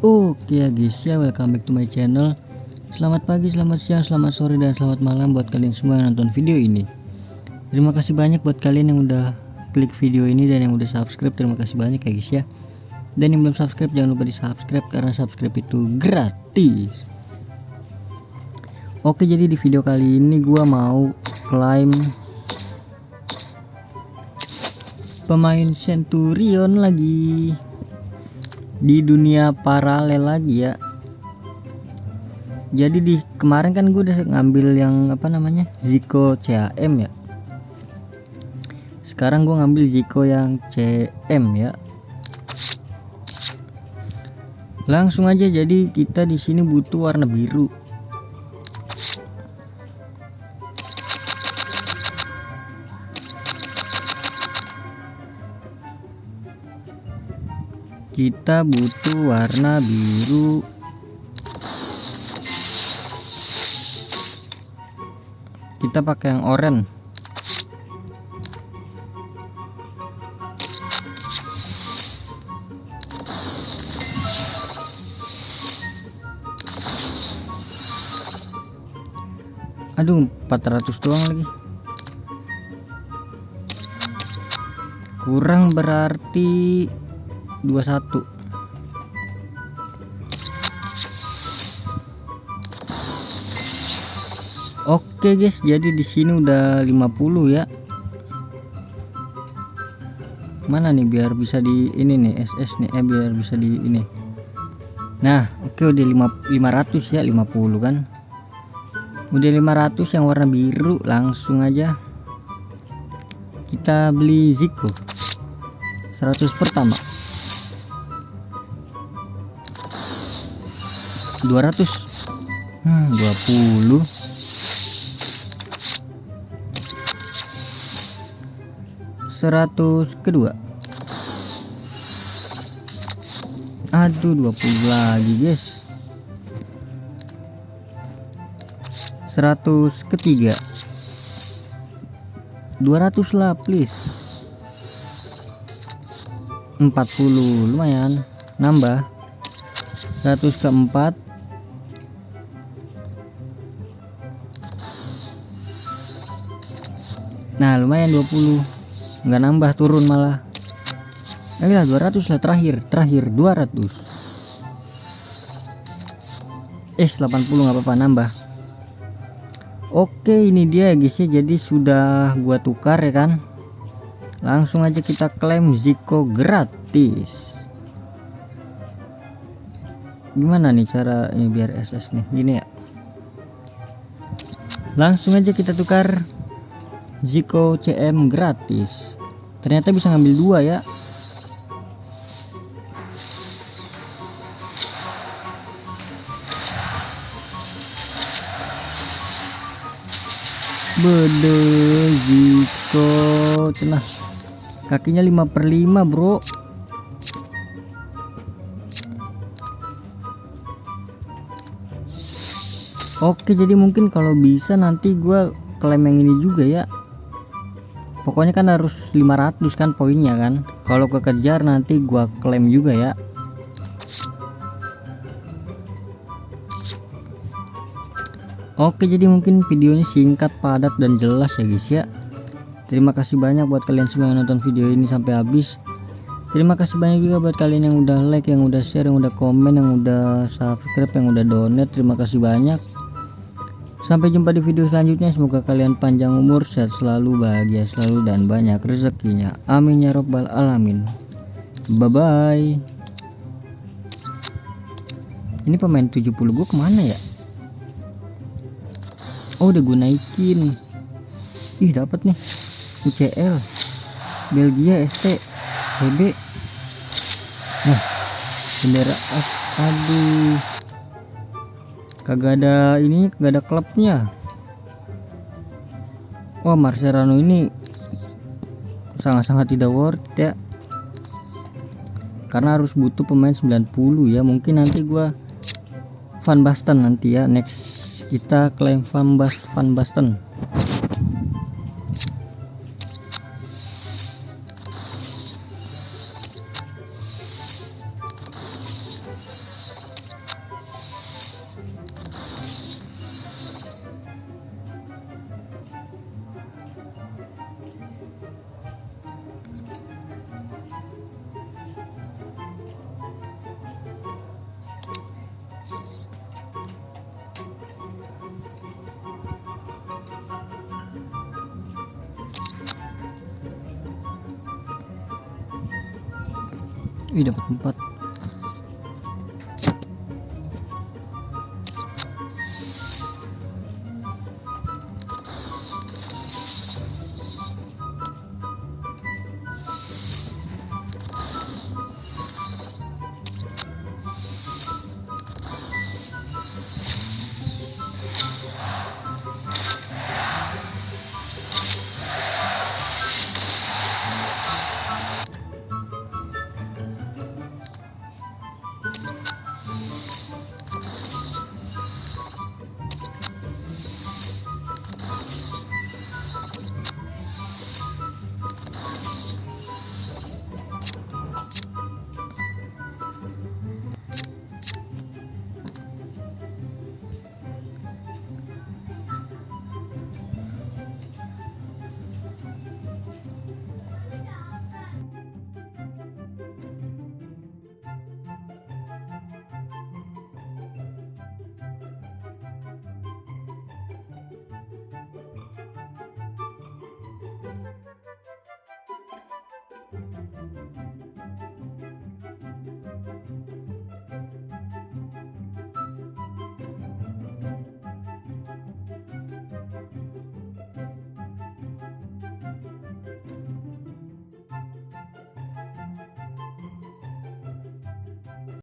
Oke ya guys ya, welcome back to my channel. Selamat pagi, selamat siang, selamat sore, dan selamat malam buat kalian semua yang nonton video ini. Terima kasih banyak buat kalian yang udah klik video ini dan yang udah subscribe. Terima kasih banyak ya guys ya. Dan yang belum subscribe jangan lupa di subscribe karena subscribe itu gratis. Oke, jadi di video kali ini gua mau claim pemain Centurion lagi di dunia paralel lagi ya. Jadi di kemarin kan gue udah ngambil yang apa namanya Zico CAM ya. Sekarang gue ngambil Zico yang CM ya. Langsung aja, jadi kita di sini butuh warna biru. Kita butuh warna biru. Kita pakai yang oranye. Aduh, 400 doang lagi. Kurang berarti 21. Oke guys, jadi di sini udah 50 ya. Mana nih biar bisa di ini nih SS nih, biar bisa di ini. Nah, oke udah 500 ya, 50 kan. Udah 500 yang warna biru, langsung aja kita beli Zico 100 pertama. 200 20 100 kedua. Aduh, 20 lagi guys. 100 ketiga. 200 lah please. 40 lumayan nambah. 100 keempat. Nah lumayan 20, nggak nambah, turun malah. Ayolah 200 lah, terakhir 200. 80 nggak apa-apa, nambah. Oke, ini dia ya guys ya, jadi sudah gua tukar ya kan. Langsung aja kita klaim Zico gratis. Gimana nih cara ini biar SS nih, gini ya. Langsung aja kita tukar Zico CM gratis. Ternyata bisa ngambil 2 ya. Bede Zico cenah. Kakinya 5/5 bro. Oke, jadi mungkin kalau bisa nanti gua klaim yang ini juga ya. Pokoknya kan harus 500 kan poinnya kan. Kalau kekejar nanti gua klaim juga ya. Oke, jadi mungkin videonya singkat, padat, dan jelas ya guys ya. Terima kasih banyak buat kalian semua yang nonton video ini sampai habis. Terima kasih banyak juga buat kalian yang udah like, yang udah share, yang udah komen, yang udah subscribe, yang udah donate. Terima kasih banyak. Sampai jumpa di video selanjutnya. Semoga kalian panjang umur, sehat selalu, bahagia selalu, dan banyak rezekinya. Amin ya robbal alamin. Bye bye. Ini pemain 70 gue kemana ya? Oh, udah gue naikin. Ih, dapat nih UCL Belgia ST CB. Nah, bendera aduh, kagak ada ini, kagak ada klubnya. Wah, Mascherano ini sangat-sangat tidak worth it ya, karena harus butuh pemain 90 ya. Mungkin nanti gua Van Basten nanti ya, next kita klaim Van Basten. Wih, dapat 4.